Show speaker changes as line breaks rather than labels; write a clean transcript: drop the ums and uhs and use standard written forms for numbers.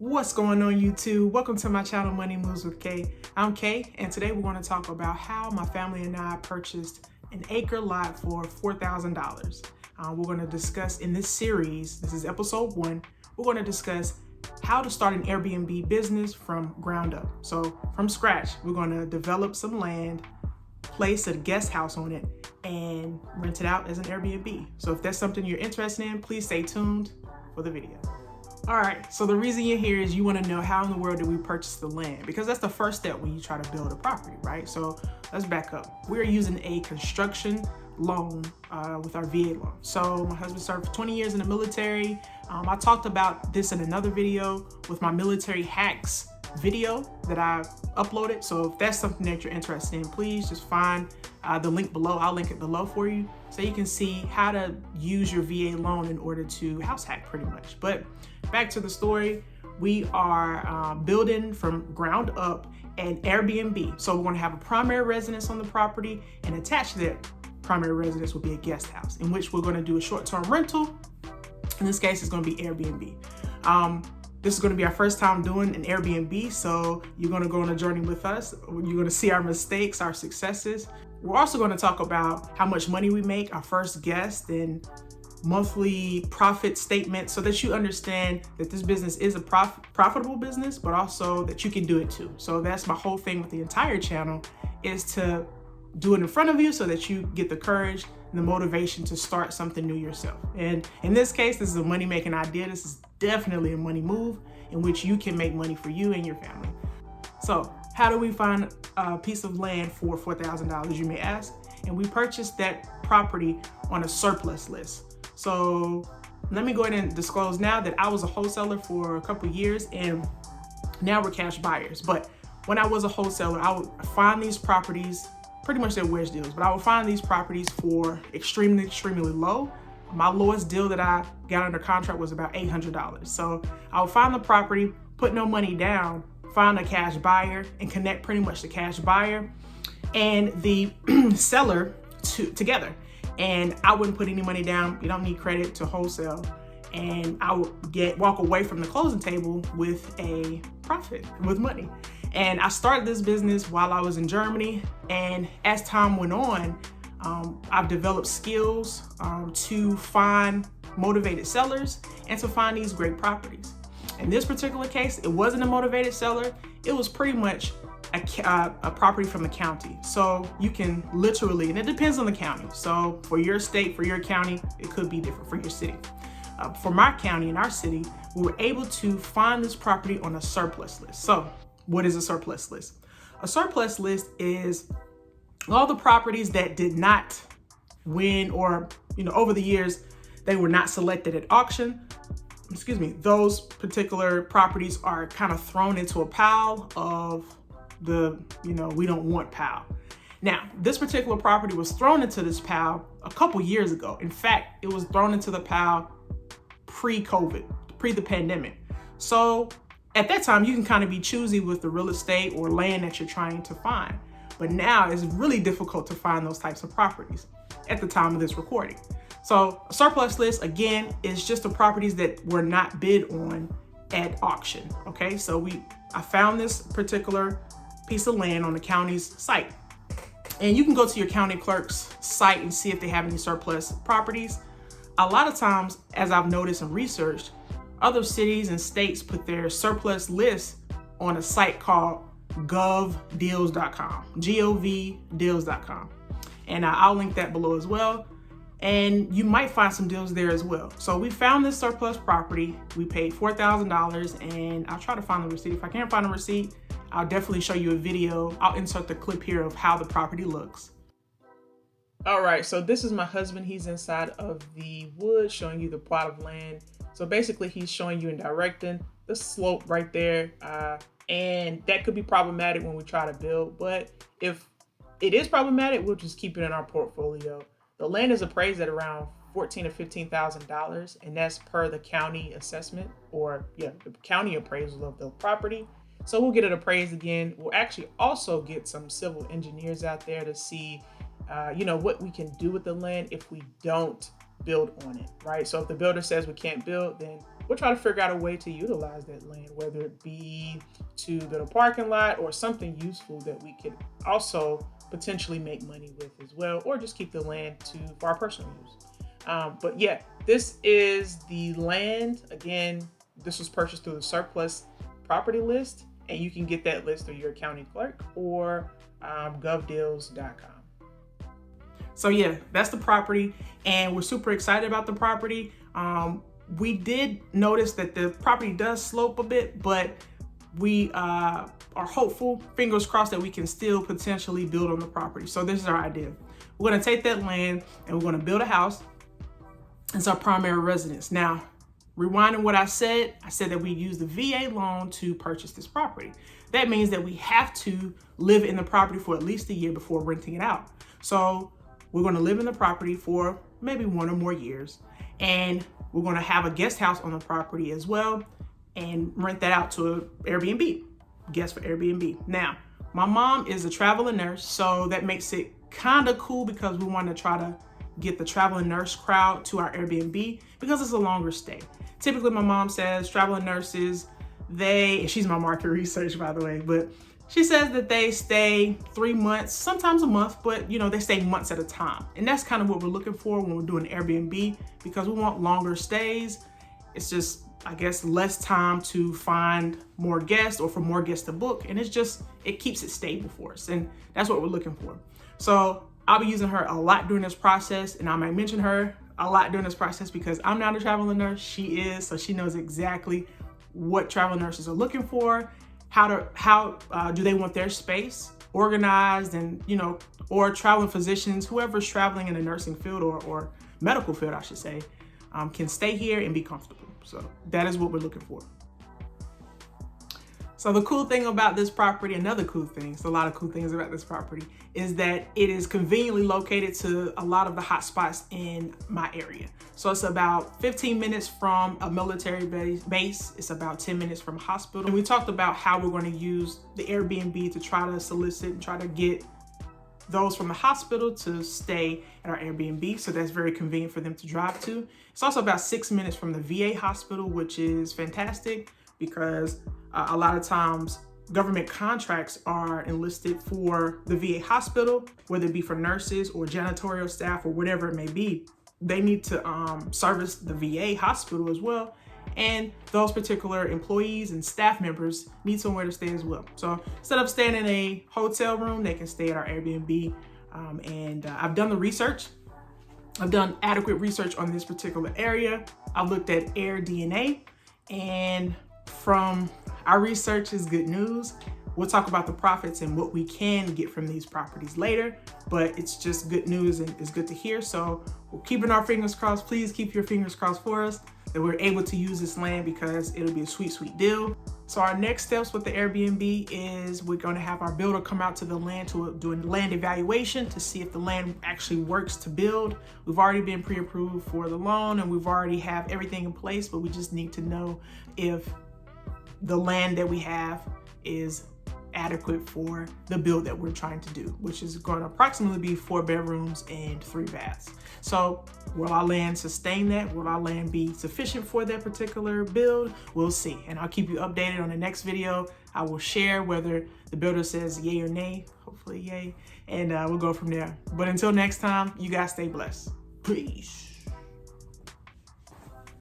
What's going on YouTube? Welcome to my channel Money Moves with Kay. I'm Kay, and today we're going to talk about how my family and I purchased an acre lot for $4,000. We're going to discuss in this series, this is episode 1, we're going to discuss how to start an Airbnb business from ground up. So from scratch, we're going to develop some land, place a guest house on it, and rent it out as an Airbnb. So if that's something you're interested in, please stay tuned for the video. All right, so the reason you're here is you want to know how in the world did we purchase the land, because that's the first step when you try to build a property, right? So let's back up. We're using a construction loan with our VA loan. So my husband served for 20 years in the military. I talked about this in another video with my military hacks video that I uploaded. So if that's something that you're interested in, please just find the link below. I'll link it below for you so you can see how to use your VA loan in order to house hack pretty much. But back to the story, we are building from ground up an Airbnb. So we're going to have a primary residence on the property, and attached to that primary residence will be a guest house in which we're going to do a short-term rental. In this case, it's going to be Airbnb. This is going to be our first time doing an Airbnb, so you're going to go on a journey with us. You're going to see our mistakes, our successes. We're also going to talk about how much money we make, our first guest, and monthly profit statement, so that you understand that this business is a profitable business, but also that you can do it too. So that's my whole thing with the entire channel, is to do it in front of you so that you get the courage and the motivation to start something new yourself. And in this case, this is a money-making idea. This is definitely a money move in which you can make money for you and your family. So how do we find a piece of land for $4,000, you may ask? And we purchased that property on a surplus list. So let me go ahead and disclose now that I was a wholesaler for a couple of years, and now we're cash buyers. But when I was a wholesaler, I would find these properties, pretty much they're wedge deals, but I would find these properties for extremely low. My lowest deal that I got under contract was about $800. So I would find the property, put no money down, find a cash buyer, and connect pretty much the cash buyer and the seller together. And I wouldn't put any money down. You don't need credit to wholesale. And I would walk away from the closing table with a profit, with money. And I started this business while I was in Germany. And as time went on, I've developed skills to find motivated sellers and to find these great properties. In this particular case, it wasn't a motivated seller. It was pretty much a property from the county. So you can literally, and it depends on the county. So for your state, for your county, it could be different for your city. For my county and our city, we were able to find this property on a surplus list. So what is a surplus list? A surplus list is all the properties that did not win, or, over the years, they were not selected at auction. Excuse me, those particular properties are kind of thrown into a pile of the, we don't want pile. Now, this particular property was thrown into this pile a couple years ago. In fact, it was thrown into the pile pre-COVID, pre the pandemic. So at that time, you can kind of be choosy with the real estate or land that you're trying to find. But now it's really difficult to find those types of properties at the time of this recording. So a surplus list, again, is just the properties that were not bid on at auction. Okay, so I found this particular piece of land on the county's site. And you can go to your county clerk's site and see if they have any surplus properties. A lot of times, as I've noticed and researched, other cities and states put their surplus list on a site called govdeals.com, govdeals.com. And I'll link that below as well. And you might find some deals there as well. So we found this surplus property. We paid $4,000, and I'll try to find the receipt. If I can't find a receipt, I'll definitely show you a video. I'll insert the clip here of how the property looks. All right, so this is my husband. He's inside of the woods showing you the plot of land. So basically he's showing you and directing the slope right there. And that could be problematic when we try to build, but if it is problematic, we'll just keep it in our portfolio. The land is appraised at around $14,000 to $15,000, and that's per the county assessment, or the county appraisal of the property. So we'll get it appraised again. We'll actually also get some civil engineers out there to see, what we can do with the land if we don't build on it, right? So if the builder says we can't build, then we'll try to figure out a way to utilize that land, whether it be to build a parking lot or something useful that we could also potentially make money with as well, or just keep the land for our personal use. But yeah, this is the land. Again, this was purchased through the surplus property list, and you can get that list through your county clerk or govdeals.com. So yeah, that's the property, and we're super excited about the property. We did notice that the property does slope a bit, but we are hopeful, fingers crossed, that we can still potentially build on the property. So this is our idea. We're gonna take that land and we're gonna build a house. It's our primary residence. Now, rewinding what I said that we use the VA loan to purchase this property. That means that we have to live in the property for at least a year before renting it out. So we're gonna live in the property for maybe 1 or more years, and we're gonna have a guest house on the property as well and rent that out to an Airbnb, guest for Airbnb. Now, my mom is a traveling nurse, so that makes it kind of cool because we want to try to get the traveling nurse crowd to our Airbnb because it's a longer stay. Typically, my mom says traveling nurses, she's my market research, by the way, but she says that they stay 3 months, sometimes a month, but they stay months at a time. And that's kind of what we're looking for when we're doing Airbnb, because we want longer stays. It's just, I guess, less time to find more guests or for more guests to book. And it keeps it stable for us. And that's what we're looking for. So I'll be using her a lot during this process, and I might mention her a lot during this process because I'm not a traveling nurse. She is, so she knows exactly what traveling nurses are looking for, how do they want their space organized, and or traveling physicians, whoever's traveling in the nursing field or medical field, I should say, can stay here and be comfortable. So that is what we're looking for. So the cool thing about this property, another cool thing, so a lot of cool things about this property, is that it is conveniently located to a lot of the hot spots in my area. So it's about 15 minutes from a military base. It's about 10 minutes from a hospital. And we talked about how we're going to use the Airbnb to try to solicit and try to get those from the hospital to stay at our Airbnb. So that's very convenient for them to drive to. It's also about 6 minutes from the VA hospital, which is fantastic because a lot of times government contracts are enlisted for the VA hospital, whether it be for nurses or janitorial staff or whatever it may be. They need to service the VA hospital as well. And those particular employees and staff members need somewhere to stay as well. So instead of staying in a hotel room, they can stay at our Airbnb. I've done the research. I've done adequate research on this particular area. I've looked at AIRBNB, and from our research is good news. We'll talk about the profits and what we can get from these properties later, but it's just good news and it's good to hear. So we're keeping our fingers crossed. Please keep your fingers crossed for us that we're able to use this land because it'll be a sweet, sweet deal. So our next steps with the Airbnb is we're going to have our builder come out to the land to do a land evaluation to see if the land actually works to build. We've already been pre-approved for the loan and we've already have everything in place, but we just need to know if the land that we have is adequate for the build that we're trying to do, which is going to approximately be 4 bedrooms and 3 baths. So will our land sustain that? Will our land be sufficient for that particular build? We'll see. And I'll keep you updated on the next video. I will share whether the builder says yay or nay, hopefully yay, and we'll go from there. But until next time, you guys stay blessed. Peace.